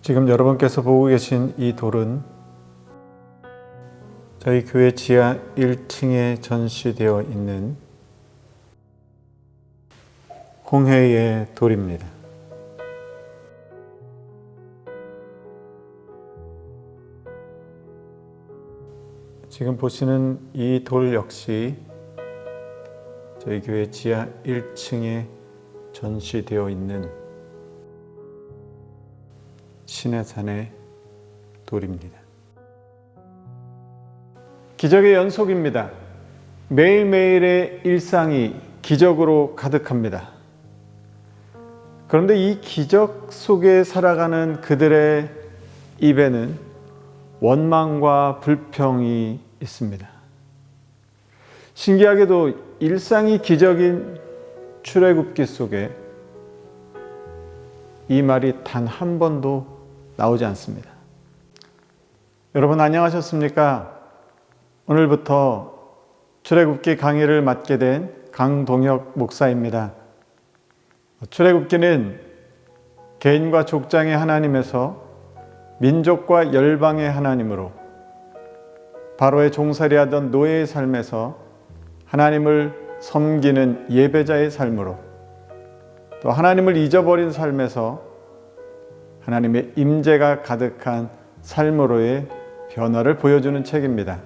지금 여러분께서 보고 계신 이 돌은 저희 교회 지하 1층에 전시되어 있는 홍해의 돌입니다. 지금 보시는 이 돌 역시 저희 교회 지하 1층에 전시되어 있는 시내산의 돌입니다. 기적의 연속입니다. 매일매일의 일상이 기적으로 가득합니다. 그런데 이 기적 속에 살아가는 그들의 입에는 원망과 불평이 있습니다. 신기하게도 일상이 기적인 출애굽기 속에 이 말이 단 한 번도 나오지 않습니다. 여러분 안녕하셨습니까? 오늘부터 출애굽기 강의를 맡게 된 강동혁 목사입니다. 출애굽기는 개인과 족장의 하나님에서 민족과 열방의 하나님으로, 바로의 종살이하던 노예의 삶에서 하나님을 섬기는 예배자의 삶으로, 또 하나님을 잊어버린 삶에서 하나님의 임재가 가득한 삶으로의 변화를 보여주는 책입니다.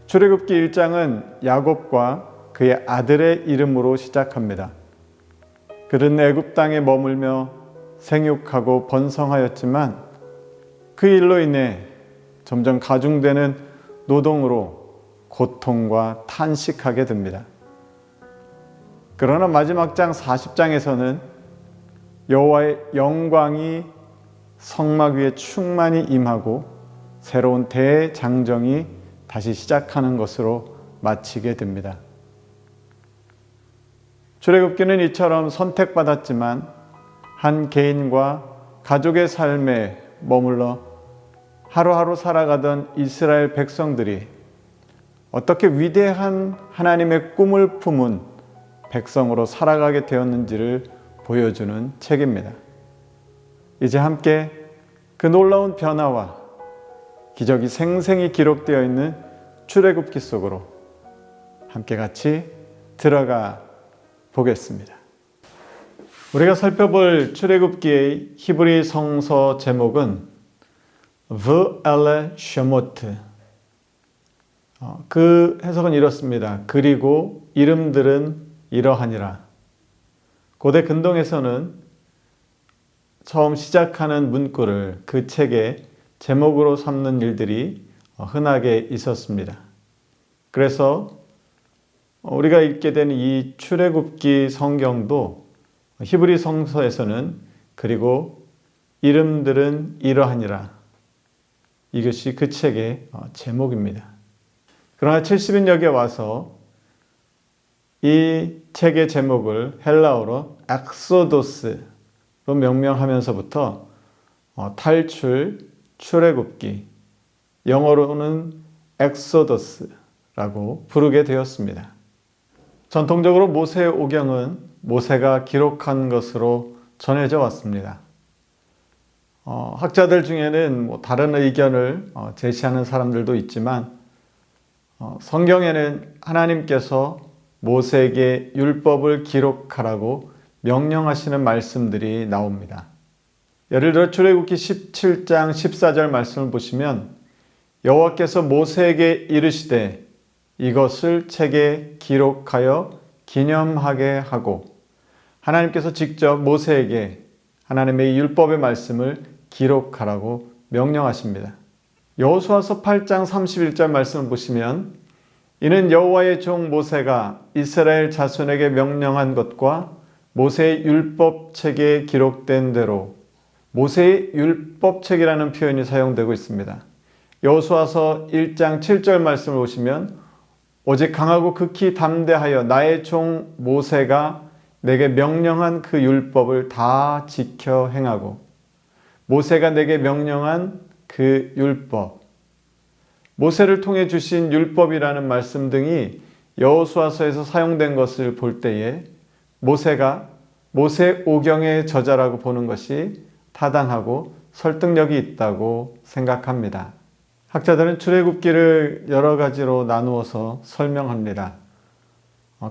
출애굽기 1장은 야곱과 그의 아들의 이름으로 시작합니다. 그들은 애굽 땅에 머물며 생육하고 번성하였지만 그 일로 인해 점점 가중되는 노동으로 고통과 탄식하게 됩니다. 그러나 마지막 장 40장에서는 여호와의 영광이 성막 위에 충만히 임하고 새로운 대장정이 다시 시작하는 것으로 마치게 됩니다. 출애굽기는 이처럼 선택받았지만 한 개인과 가족의 삶에 머물러 하루하루 살아가던 이스라엘 백성들이 어떻게 위대한 하나님의 꿈을 품은 백성으로 살아가게 되었는지를 보여주는 책입니다. 이제 함께 그 놀라운 변화와 기적이 생생히 기록되어 있는 출애굽기 속으로 함께 같이 들어가 보겠습니다. 우리가 살펴볼 출애굽기의 히브리 성서 제목은 V'Ele Shemot. 그 해석은 이렇습니다. 그리고 이름들은 이러하니라. 고대 근동에서는 처음 시작하는 문구를 그 책의 제목으로 삼는 일들이 흔하게 있었습니다. 그래서 우리가 읽게 되는 이 출애굽기 성경도 히브리 성서에서는 그리고 이름들은 이러하니라. 이것이 그 책의 제목입니다. 그러나 70인역에 와서 이 책의 제목을 헬라어로 엑소도스로 명명하면서부터 탈출, 출애굽기, 영어로는 엑소더스라고 부르게 되었습니다. 전통적으로 모세 오경은 모세가 기록한 것으로 전해져 왔습니다. 학자들 중에는 다른 의견을 제시하는 사람들도 있지만 성경에는 하나님께서 모세에게 율법을 기록하라고 명령하시는 말씀들이 나옵니다. 예를 들어 출애굽기 17장 14절 말씀을 보시면 여호와께서 모세에게 이르시되 이것을 책에 기록하여 기념하게 하고, 하나님께서 직접 모세에게 하나님의 율법의 말씀을 기록하라고 명령하십니다. 여호수아서 8장 31절 말씀을 보시면 이는 여호와의 종 모세가 이스라엘 자손에게 명령한 것과 모세의 율법책에 기록된 대로, 모세의 율법책이라는 표현이 사용되고 있습니다. 여호수아서 1장 7절 말씀을 보시면 오직 강하고 극히 담대하여 나의 종 모세가 내게 명령한 그 율법을 다 지켜 행하고, 모세가 내게 명령한 그 율법, 모세를 통해 주신 율법이라는 말씀 등이 여호수아서에서 사용된 것을 볼 때에 모세가 모세 오경의 저자라고 보는 것이 타당하고 설득력이 있다고 생각합니다. 학자들은 출애굽기를 여러 가지로 나누어서 설명합니다.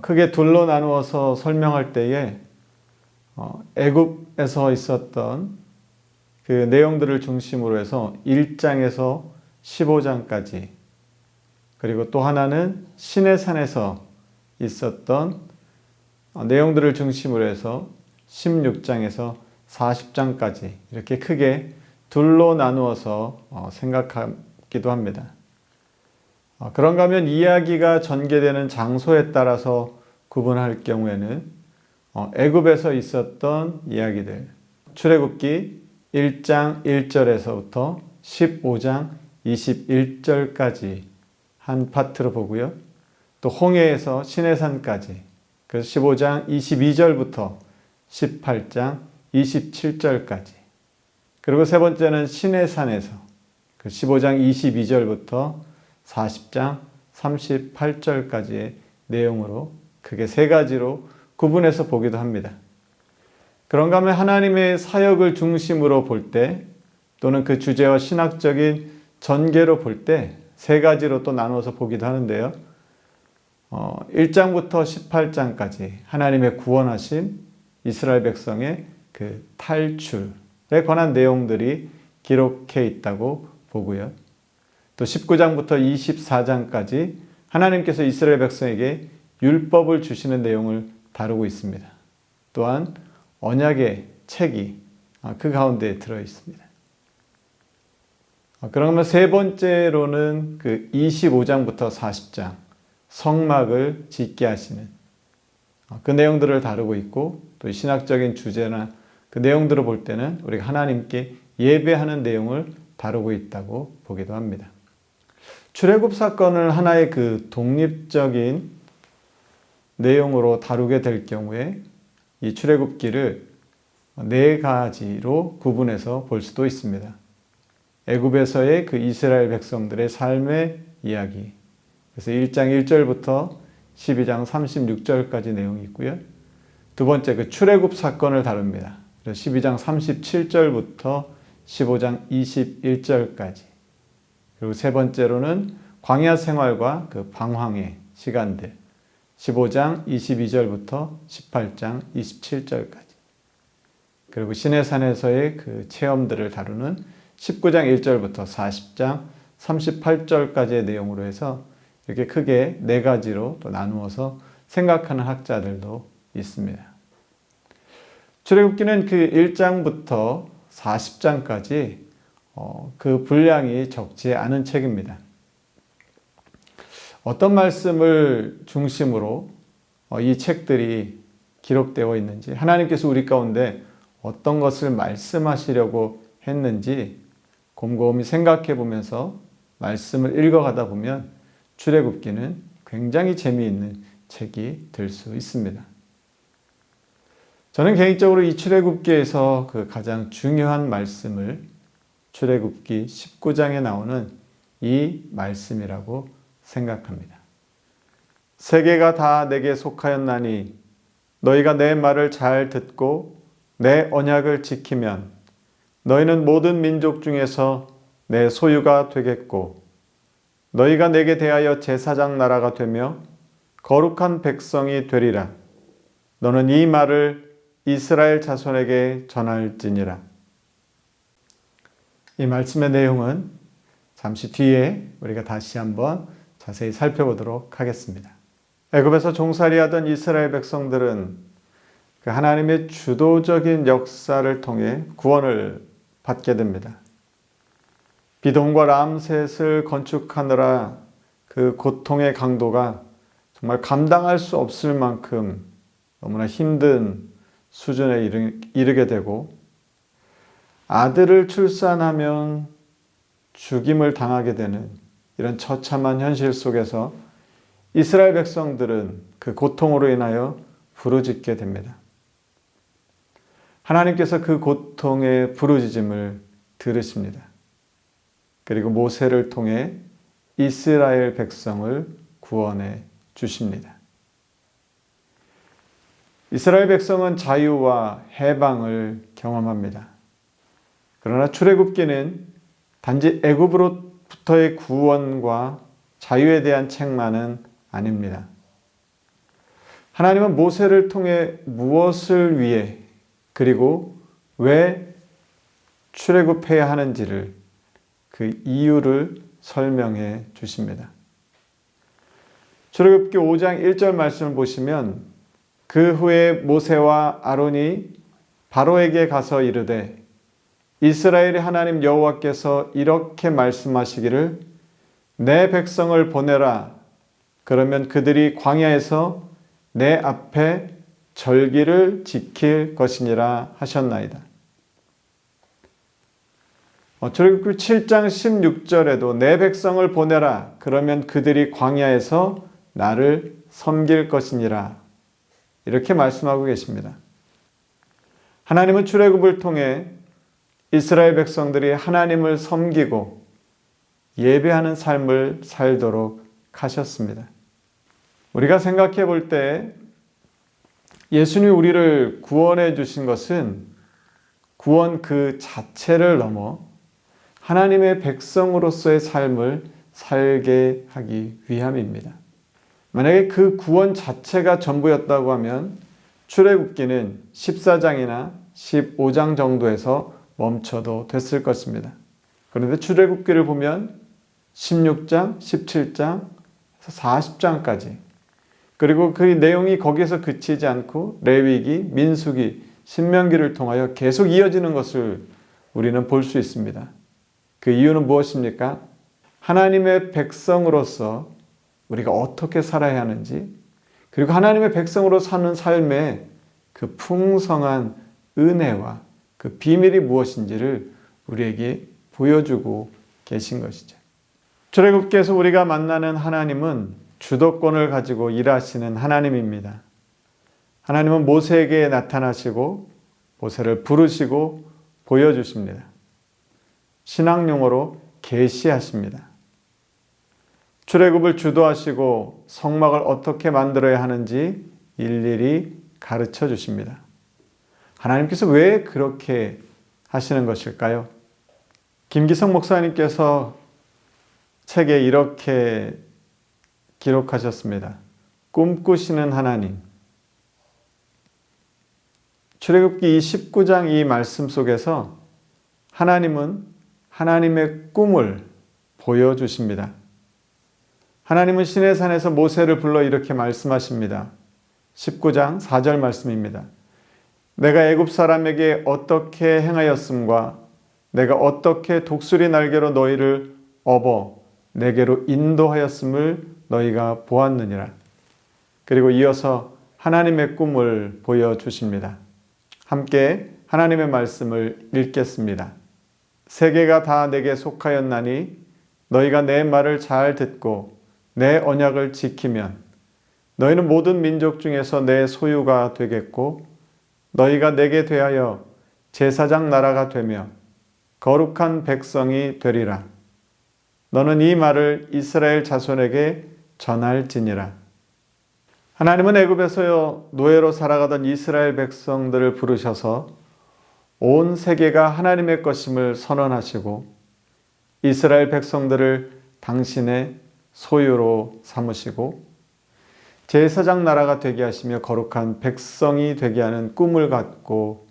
크게 둘로 나누어서 설명할 때에 애굽에서 있었던 그 내용들을 중심으로 해서 1장에서 15장까지, 그리고 또 하나는 시내산에서 있었던 내용들을 중심으로 해서 16장에서 40장까지 이렇게 크게 둘로 나누어서 생각하기도 합니다. 그런가 하면 이야기가 전개되는 장소에 따라서 구분할 경우에는 애굽에서 있었던 이야기들, 출애굽기 1장 1절에서부터 15장 21절까지 한 파트로 보고요. 또 홍해에서 시내산까지, 그래서 15장 22절부터 18장 27절까지, 그리고 세 번째는 시내산에서 15장 22절부터 40장 38절까지의 내용으로 크게 세 가지로 구분해서 보기도 합니다. 그런가 하면 하나님의 사역을 중심으로 볼 때, 또는 그 주제와 신학적인 전개로 볼 때 세 가지로 또 나누어서 보기도 하는데요. 1장부터 18장까지 하나님의 구원하신 이스라엘 백성의 그 탈출에 관한 내용들이 기록해 있다고 보고요. 또 19장부터 24장까지 하나님께서 이스라엘 백성에게 율법을 주시는 내용을 다루고 있습니다. 또한 언약의 책이 그 가운데 들어 있습니다. 그러면 세 번째로는 그 25장부터 40장 성막을 짓게 하시는 그 내용들을 다루고 있고, 또 신학적인 주제나 그 내용들을 볼 때는 우리가 하나님께 예배하는 내용을 다루고 있다고 보기도 합니다. 출애굽 사건을 하나의 그 독립적인 내용으로 다루게 될 경우에 이 출애굽기를 네 가지로 구분해서 볼 수도 있습니다. 애굽에서의 그 이스라엘 백성들의 삶의 이야기, 그래서 1장 1절부터 12장 36절까지 내용이 있고요. 두 번째 그 출애굽 사건을 다룹니다. 그래서 12장 37절부터 15장 21절까지. 그리고 세 번째로는 광야 생활과 그 방황의 시간들, 15장 22절부터 18장 27절까지. 그리고 시내산에서의 그 체험들을 다루는 19장 1절부터 40장 38절까지의 내용으로 해서 이렇게 크게 네 가지로 또 나누어서 생각하는 학자들도 있습니다. 출애굽기는 그 1장부터 40장까지 그 분량이 적지 않은 책입니다. 어떤 말씀을 중심으로 이 책들이 기록되어 있는지, 하나님께서 우리 가운데 어떤 것을 말씀하시려고 했는지 곰곰이 생각해 보면서 말씀을 읽어가다 보면 출애굽기는 굉장히 재미있는 책이 될 수 있습니다. 저는 개인적으로 이 출애굽기에서 그 가장 중요한 말씀을 출애굽기 19장에 나오는 이 말씀이라고 생각합니다. 세계가 다 내게 속하였나니 너희가 내 말을 잘 듣고 내 언약을 지키면 너희는 모든 민족 중에서 내 소유가 되겠고 너희가 내게 대하여 제사장 나라가 되며 거룩한 백성이 되리라. 너는 이 말을 이스라엘 자손에게 전할지니라. 이 말씀의 내용은 잠시 뒤에 우리가 다시 한번 자세히 살펴보도록 하겠습니다. 애굽에서 종살이하던 이스라엘 백성들은 그 하나님의 주도적인 역사를 통해 구원을 받게 됩니다. 비돔과 람셋을 건축하느라 그 고통의 강도가 정말 감당할 수 없을 만큼 너무나 힘든 수준에 이르게 되고, 아들을 출산하면 죽임을 당하게 되는 이런 처참한 현실 속에서 이스라엘 백성들은 그 고통으로 인하여 부르짖게 됩니다. 하나님께서 그 고통의 부르짖음을 들으십니다. 그리고 모세를 통해 이스라엘 백성을 구원해 주십니다. 이스라엘 백성은 자유와 해방을 경험합니다. 그러나 출애굽기는 단지 애굽으로부터의 구원과 자유에 대한 책만은 아닙니다. 하나님은 모세를 통해 무엇을 위해 그리고 왜 출애굽해야 하는지를 그 이유를 설명해 주십니다. 출애굽기 5장 1절 말씀을 보시면 그 후에 모세와 아론이 바로에게 가서 이르되 이스라엘의 하나님 여호와께서 이렇게 말씀하시기를 내 백성을 보내라. 그러면 그들이 광야에서 내 앞에 절기를 지킬 것이니라 하셨나이다. 출애굽기 7장 16절에도 내 백성을 보내라. 그러면 그들이 광야에서 나를 섬길 것이니라. 이렇게 말씀하고 계십니다. 하나님은 출애굽을 통해 이스라엘 백성들이 하나님을 섬기고 예배하는 삶을 살도록 하셨습니다. 우리가 생각해 볼 때 예수님이 우리를 구원해 주신 것은 구원 그 자체를 넘어 하나님의 백성으로서의 삶을 살게 하기 위함입니다. 만약에 그 구원 자체가 전부였다고 하면 출애굽기는 14장이나 15장 정도에서 멈춰도 됐을 것입니다. 그런데 출애굽기를 보면 16장, 17장, 40장까지 그리고 그 내용이 거기에서 그치지 않고 레위기, 민수기, 신명기를 통하여 계속 이어지는 것을 우리는 볼 수 있습니다. 그 이유는 무엇입니까? 하나님의 백성으로서 우리가 어떻게 살아야 하는지 그리고 하나님의 백성으로 사는 삶의 그 풍성한 은혜와 그 비밀이 무엇인지를 우리에게 보여주고 계신 것이죠. 출애굽기에서 우리가 만나는 하나님은 주도권을 가지고 일하시는 하나님입니다. 하나님은 모세에게 나타나시고 모세를 부르시고 보여주십니다. 신학 용어로 계시하십니다. 출애굽을 주도하시고 성막을 어떻게 만들어야 하는지 일일이 가르쳐 주십니다. 하나님께서 왜 그렇게 하시는 것일까요? 김기성 목사님께서 책에 이렇게 기록하셨습니다. 꿈꾸시는 하나님. 출애굽기 19장 이 말씀 속에서 하나님은 하나님의 꿈을 보여주십니다. 하나님은 시내산에서 모세를 불러 이렇게 말씀하십니다. 19장 4절 말씀입니다. 내가 애굽 사람에게 어떻게 행하였음과 내가 어떻게 독수리 날개로 너희를 업어 내게로 인도하였음을 너희가 보았느니라. 그리고 이어서 하나님의 꿈을 보여주십니다. 함께 하나님의 말씀을 읽겠습니다. 세계가 다 내게 속하였나니 너희가 내 말을 잘 듣고 내 언약을 지키면 너희는 모든 민족 중에서 내 소유가 되겠고 너희가 내게 대하여 제사장 나라가 되며 거룩한 백성이 되리라. 너는 이 말을 이스라엘 자손에게 전할지니라. 하나님은 애굽에서 노예로 살아가던 이스라엘 백성들을 부르셔서 온 세계가 하나님의 것임을 선언하시고 이스라엘 백성들을 당신의 소유로 삼으시고 제사장 나라가 되게 하시며 거룩한 백성이 되게 하는 꿈을 갖고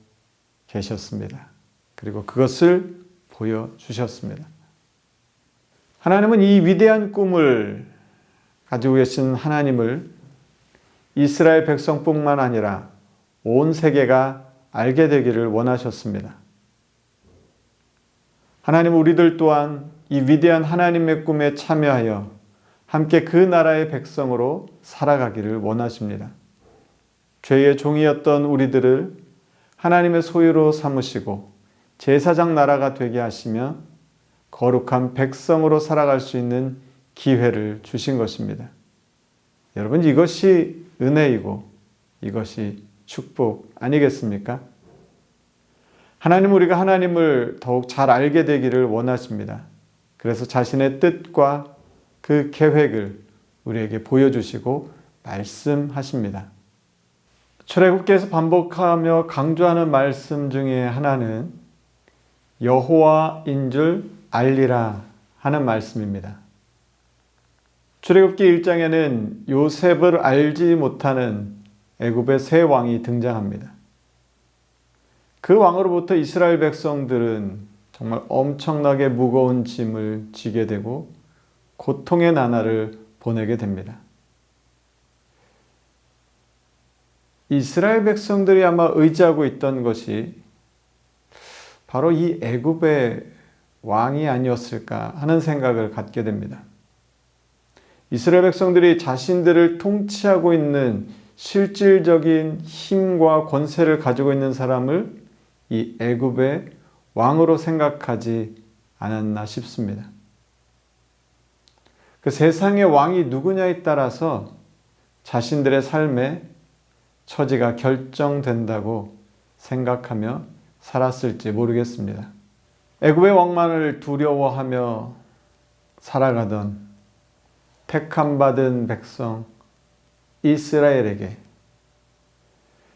계셨습니다. 그리고 그것을 보여주셨습니다. 하나님은 이 위대한 꿈을 가지고 계신 하나님을 이스라엘 백성뿐만 아니라 온 세계가 알게 되기를 원하셨습니다. 하나님은 우리들 또한 이 위대한 하나님의 꿈에 참여하여 함께 그 나라의 백성으로 살아가기를 원하십니다. 죄의 종이었던 우리들을 하나님의 소유로 삼으시고 제사장 나라가 되게 하시며 거룩한 백성으로 살아갈 수 있는 기회를 주신 것입니다. 여러분, 이것이 은혜이고 이것이 축복 아니겠습니까? 하나님은 우리가 하나님을 더욱 잘 알게 되기를 원하십니다. 그래서 자신의 뜻과 그 계획을 우리에게 보여주시고 말씀하십니다. 출애굽기에서 반복하며 강조하는 말씀 중에 하나는 여호와인 줄 알리라 하는 말씀입니다. 출애굽기 1장에는 요셉을 알지 못하는 애굽의 새 왕이 등장합니다. 그 왕으로부터 이스라엘 백성들은 정말 엄청나게 무거운 짐을 지게 되고 고통의 나날을 보내게 됩니다. 이스라엘 백성들이 아마 의지하고 있던 것이 바로 이 애굽의 왕이 아니었을까 하는 생각을 갖게 됩니다. 이스라엘 백성들이 자신들을 통치하고 있는 실질적인 힘과 권세를 가지고 있는 사람을 이 애굽의 왕으로 생각하지 않았나 싶습니다. 그 세상의 왕이 누구냐에 따라서 자신들의 삶의 처지가 결정된다고 생각하며 살았을지 모르겠습니다. 애굽의 왕만을 두려워하며 살아가던 택함받은 백성 이스라엘에게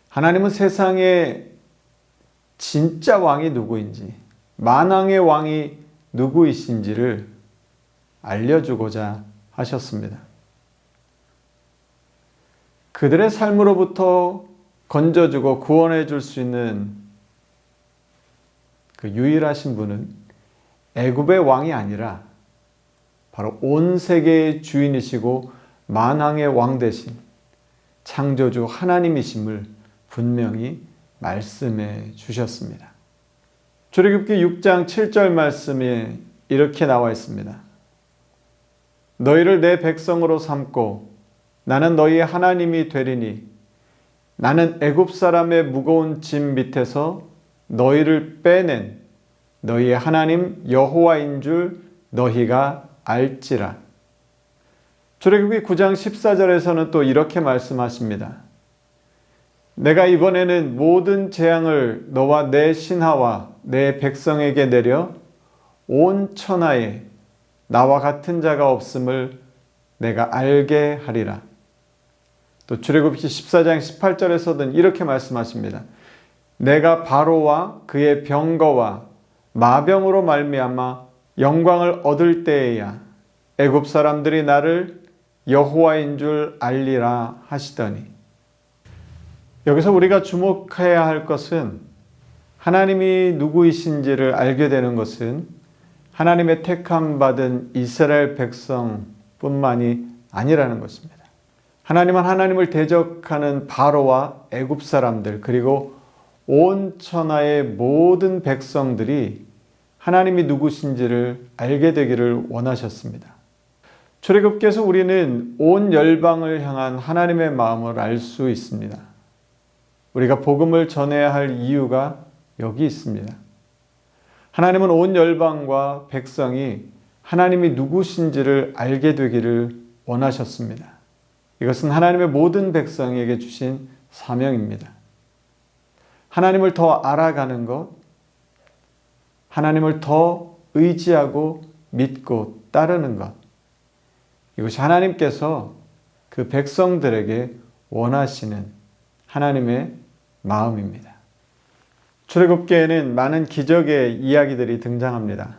하나님은 세상에 진짜 왕이 누구인지, 만왕의 왕이 누구이신지를 알려주고자 하셨습니다. 그들의 삶으로부터 건져주고 구원해 줄 수 있는 그 유일하신 분은 애굽의 왕이 아니라 바로 온 세계의 주인이시고 만왕의 왕 대신 창조주 하나님이심을 분명히 말씀해 주셨습니다. 출애굽기 6장 7절 말씀에 이렇게 나와 있습니다. 너희를 내 백성으로 삼고 나는 너희의 하나님이 되리니 나는 애굽 사람의 무거운 짐 밑에서 너희를 빼낸 너희의 하나님 여호와인 줄 너희가 알지라. 출애굽기 9장 14절에서는 또 이렇게 말씀하십니다. 내가 이번에는 모든 재앙을 너와 내 신하와 내 백성에게 내려 온 천하에 나와 같은 자가 없음을 내가 알게 하리라. 또 출애굽기 14장 18절에서는 이렇게 말씀하십니다. 내가 바로와 그의 병거와 마병으로 말미암아 영광을 얻을 때에야 애굽 사람들이 나를 여호와인 줄 알리라 하시더니. 여기서 우리가 주목해야 할 것은 하나님이 누구이신지를 알게 되는 것은 하나님의 택함받은 이스라엘 백성뿐만이 아니라는 것입니다. 하나님은 하나님을 대적하는 바로와 애굽 사람들 그리고 온 천하의 모든 백성들이 하나님이 누구신지를 알게 되기를 원하셨습니다. 출애굽기에서 우리는 온 열방을 향한 하나님의 마음을 알 수 있습니다. 우리가 복음을 전해야 할 이유가 여기 있습니다. 하나님은 온 열방과 백성이 하나님이 누구신지를 알게 되기를 원하셨습니다. 이것은 하나님의 모든 백성에게 주신 사명입니다. 하나님을 더 알아가는 것, 하나님을 더 의지하고 믿고 따르는 것, 이것이 하나님께서 그 백성들에게 원하시는 하나님의 마음입니다. 출애굽기에는 많은 기적의 이야기들이 등장합니다.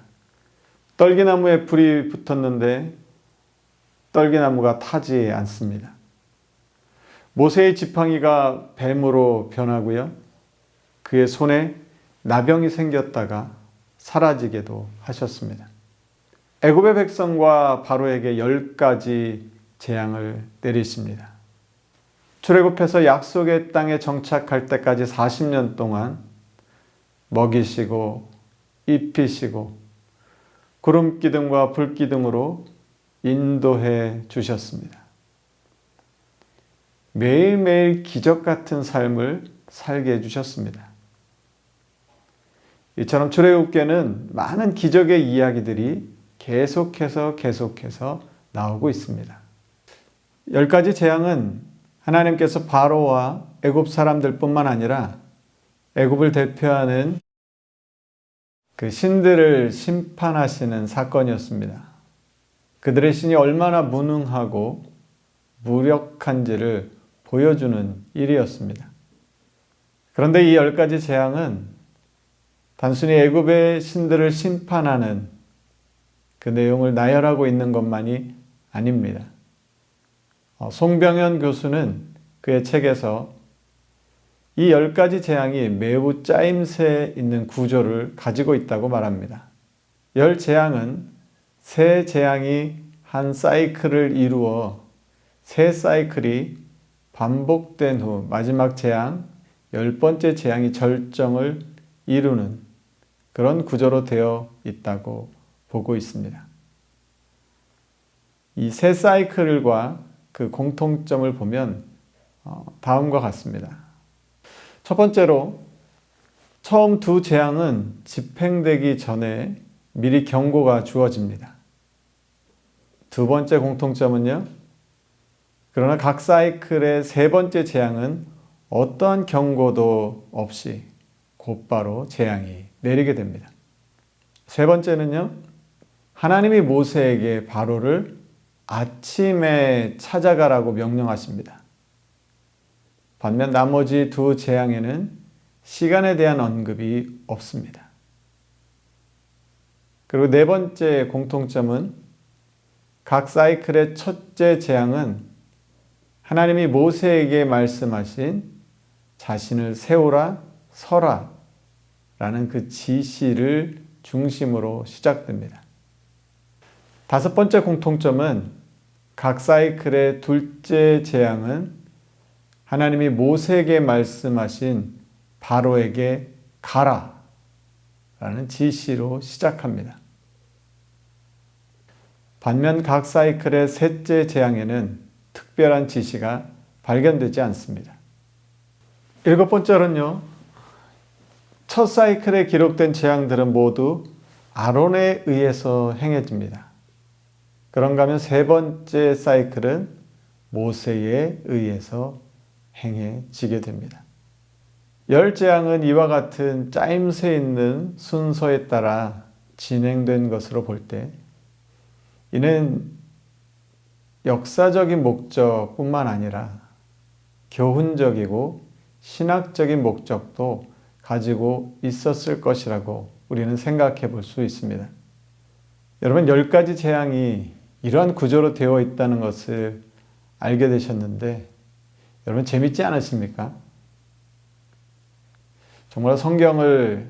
떨기나무에 불이 붙었는데 떨기나무가 타지 않습니다. 모세의 지팡이가 뱀으로 변하고요. 그의 손에 나병이 생겼다가 사라지게도 하셨습니다. 애굽의 백성과 바로에게 10가지 재앙을 내리십니다. 출애굽해서 약속의 땅에 정착할 때까지 40년 동안 먹이시고 입히시고 구름기둥과 불기둥으로 인도해 주셨습니다. 매일매일 기적 같은 삶을 살게 해주셨습니다. 이처럼 출애굽기에는 많은 기적의 이야기들이 계속해서 나오고 있습니다. 10가지 재앙은 하나님께서 바로와 애굽 사람들뿐만 아니라 애굽을 대표하는 그 신들을 심판하시는 사건이었습니다. 그들의 신이 얼마나 무능하고 무력한지를 보여주는 일이었습니다. 그런데 이 10가지 재앙은 단순히 애굽의 신들을 심판하는 그 내용을 나열하고 있는 것만이 아닙니다. 송병현 교수는 그의 책에서 이 10가지 재앙이 매우 짜임새 있는 구조를 가지고 있다고 말합니다. 10재앙은 세 재앙이 한 사이클을 이루어 세 사이클이 반복된 후 마지막 재앙, 10번째 재앙이 절정을 이루는 그런 구조로 되어 있다고 보고 있습니다. 이 세 사이클과 그 공통점을 보면 다음과 같습니다. 첫 번째로 처음 두 재앙은 집행되기 전에 미리 경고가 주어집니다. 두 번째 공통점은요. 그러나 각 사이클의 세 번째 재앙은 어떠한 경고도 없이 곧바로 재앙이 내리게 됩니다. 세 번째는요. 하나님이 모세에게 바로를 아침에 찾아가라고 명령하십니다. 반면 나머지 두 재앙에는 시간에 대한 언급이 없습니다. 그리고 네 번째 공통점은 각 사이클의 첫째 재앙은 하나님이 모세에게 말씀하신 자신을 세우라, 서라 라는 그 지시를 중심으로 시작됩니다. 다섯 번째 공통점은 각 사이클의 둘째 재앙은 하나님이 모세에게 말씀하신 바로에게 가라 라는 지시로 시작합니다. 반면 각 사이클의 셋째 재앙에는 특별한 지시가 발견되지 않습니다. 일곱 번째로는요. 첫 사이클에 기록된 재앙들은 모두 아론에 의해서 행해집니다. 그런가 하면 세 번째 사이클은 모세에 의해서 행해지게 됩니다. 10재앙은 이와 같은 짜임새 있는 순서에 따라 진행된 것으로 볼 때 이는 역사적인 목적뿐만 아니라 교훈적이고 신학적인 목적도 가지고 있었을 것이라고 우리는 생각해 볼 수 있습니다. 여러분 10가지 재앙이 이러한 구조로 되어 있다는 것을 알게 되셨는데 여러분 재밌지 않으십니까? 정말 성경을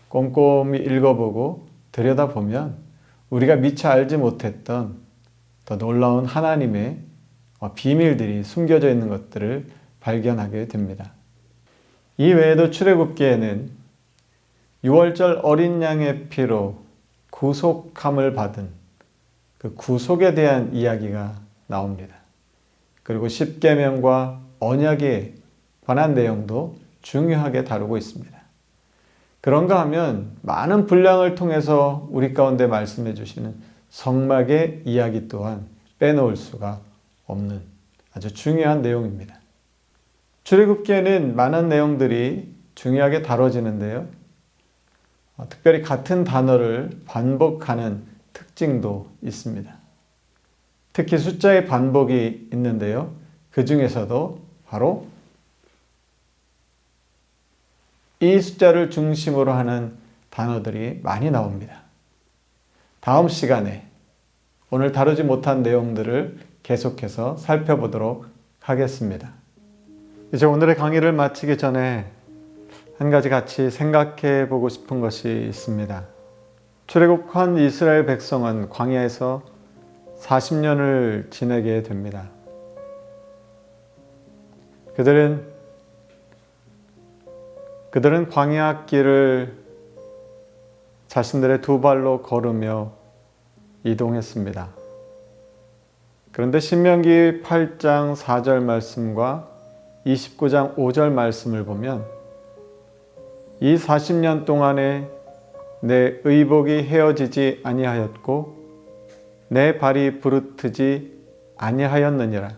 꼼꼼히 읽어보고 들여다보면 우리가 미처 알지 못했던 더 놀라운 하나님의 비밀들이 숨겨져 있는 것들을 발견하게 됩니다. 이 외에도 출애굽기에는 유월절 어린 양의 피로 구속함을 받은 그 구속에 대한 이야기가 나옵니다. 그리고 십계명과 언약에 관한 내용도 중요하게 다루고 있습니다. 그런가 하면 많은 분량을 통해서 우리 가운데 말씀해 주시는 성막의 이야기 또한 빼놓을 수가 없는 아주 중요한 내용입니다. 출애굽기에는 많은 내용들이 중요하게 다뤄지는데요. 특별히 같은 단어를 반복하는 특징도 있습니다. 특히 숫자의 반복이 있는데요. 그 중에서도 바로 이 숫자를 중심으로 하는 단어들이 많이 나옵니다. 다음 시간에 오늘 다루지 못한 내용들을 계속해서 살펴보도록 하겠습니다. 이제 오늘의 강의를 마치기 전에 한 가지 같이 생각해 보고 싶은 것이 있습니다. 출애굽한 이스라엘 백성은 광야에서 40년을 지내게 됩니다. 그들은 광야 길을 자신들의 두 발로 걸으며 이동했습니다. 그런데 신명기 8장 4절 말씀과 29장 5절 말씀을 보면 이 40년 동안에 내 의복이 헤어지지 아니하였고 내 발이 부르트지 아니하였느니라.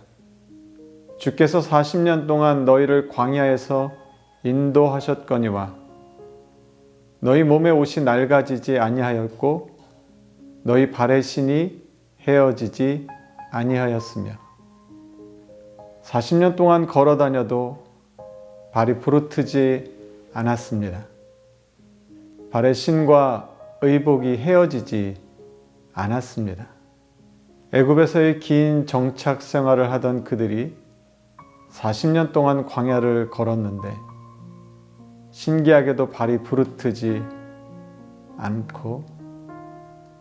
주께서 40년 동안 너희를 광야에서 인도하셨거니와 너희 몸의 옷이 낡아지지 아니하였고 너희 발의 신이 헤어지지 아니하였으며 40년 동안 걸어 다녀도 발이 부르트지 않았습니다. 발의 신과 의복이 헤어지지 않았습니다. 애굽에서의 긴 정착 생활을 하던 그들이 40년 동안 광야를 걸었는데 신기하게도 발이 부르트지 않고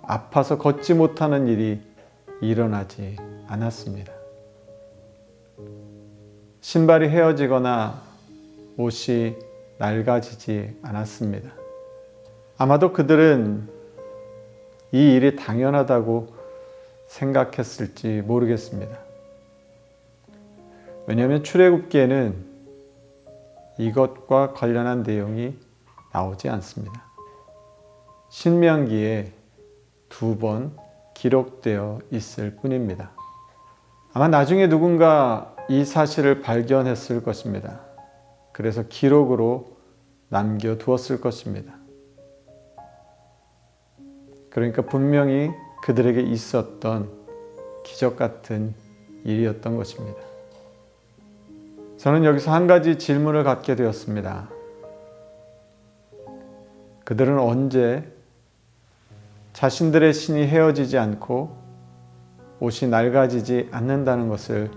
아파서 걷지 못하는 일이 일어나지 않았습니다. 신발이 헤어지거나 옷이 낡아지지 않았습니다. 아마도 그들은 이 일이 당연하다고 생각했을지 모르겠습니다. 왜냐하면 출애굽기에는 이것과 관련한 내용이 나오지 않습니다. 신명기에 2번 기록되어 있을 뿐입니다. 아마 나중에 누군가 이 사실을 발견했을 것입니다. 그래서 기록으로 남겨두었을 것입니다. 그러니까 분명히 그들에게 있었던 기적 같은 일이었던 것입니다. 저는 여기서 한 가지 질문을 갖게 되었습니다. 그들은 언제 자신들의 신이 헤어지지 않고 옷이 낡아지지 않는다는 것을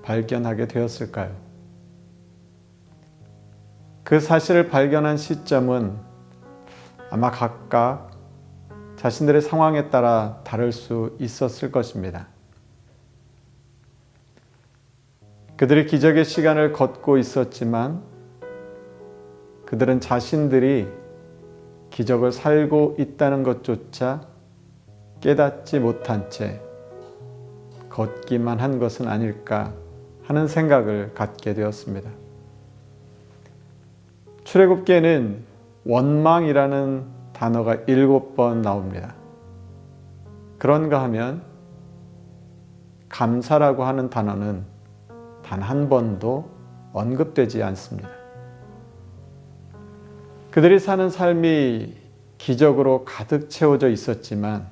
발견하게 되었을까요? 그 사실을 발견한 시점은 아마 각각 자신들의 상황에 따라 다를 수 있었을 것입니다. 그들이 기적의 시간을 걷고 있었지만 그들은 자신들이 기적을 살고 있다는 것조차 깨닫지 못한 채 걷기만 한 것은 아닐까 하는 생각을 갖게 되었습니다. 출애굽기에는 원망이라는 단어가 7번 나옵니다. 그런가 하면 감사라고 하는 단어는 단 한 번도 언급되지 않습니다. 그들이 사는 삶이 기적으로 가득 채워져 있었지만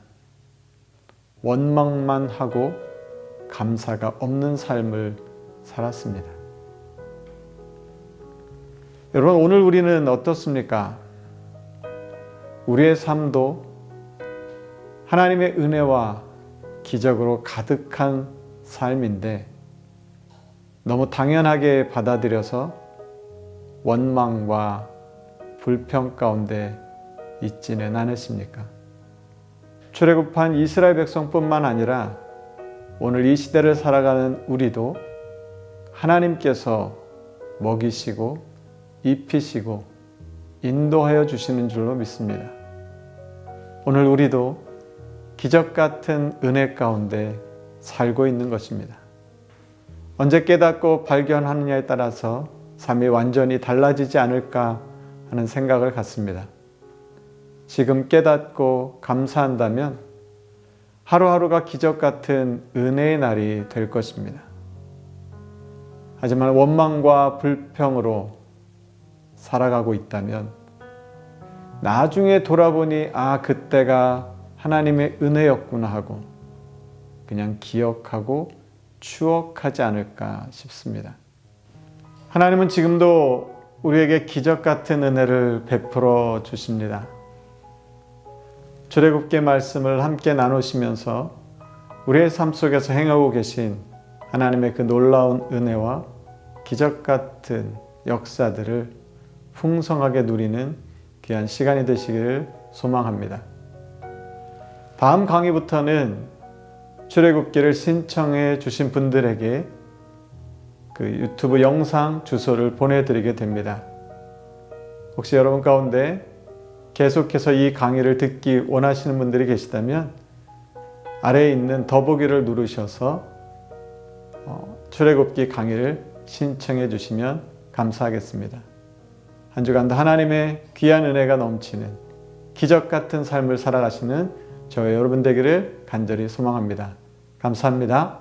원망만 하고 감사가 없는 삶을 살았습니다. 여러분, 오늘 우리는 어떻습니까? 우리의 삶도 하나님의 은혜와 기적으로 가득한 삶인데 너무 당연하게 받아들여서 원망과 불평 가운데 있지는 않으십니까? 출애굽한 이스라엘 백성뿐만 아니라 오늘 이 시대를 살아가는 우리도 하나님께서 먹이시고 입히시고 인도하여 주시는 줄로 믿습니다. 오늘 우리도 기적 같은 은혜 가운데 살고 있는 것입니다. 언제 깨닫고 발견하느냐에 따라서 삶이 완전히 달라지지 않을까 하는 생각을 갖습니다. 지금 깨닫고 감사한다면 하루하루가 기적 같은 은혜의 날이 될 것입니다. 하지만 원망과 불평으로 살아가고 있다면 나중에 돌아보니 그때가 하나님의 은혜였구나 하고 그냥 기억하고 추억하지 않을까 싶습니다. 하나님은 지금도 우리에게 기적 같은 은혜를 베풀어 주십니다. 출애굽기 말씀을 함께 나누시면서 우리의 삶 속에서 행하고 계신 하나님의 그 놀라운 은혜와 기적 같은 역사들을 풍성하게 누리는 귀한 시간이 되시기를 소망합니다. 다음 강의부터는 출애굽기를 신청해 주신 분들에게 그 유튜브 영상 주소를 보내드리게 됩니다. 혹시 여러분 가운데 계속해서 이 강의를 듣기 원하시는 분들이 계시다면 아래에 있는 더보기를 누르셔서 출애굽기 강의를 신청해 주시면 감사하겠습니다. 한 주간도 하나님의 귀한 은혜가 넘치는 기적 같은 삶을 살아가시는 저와 여러분 되기를 간절히 소망합니다. 감사합니다.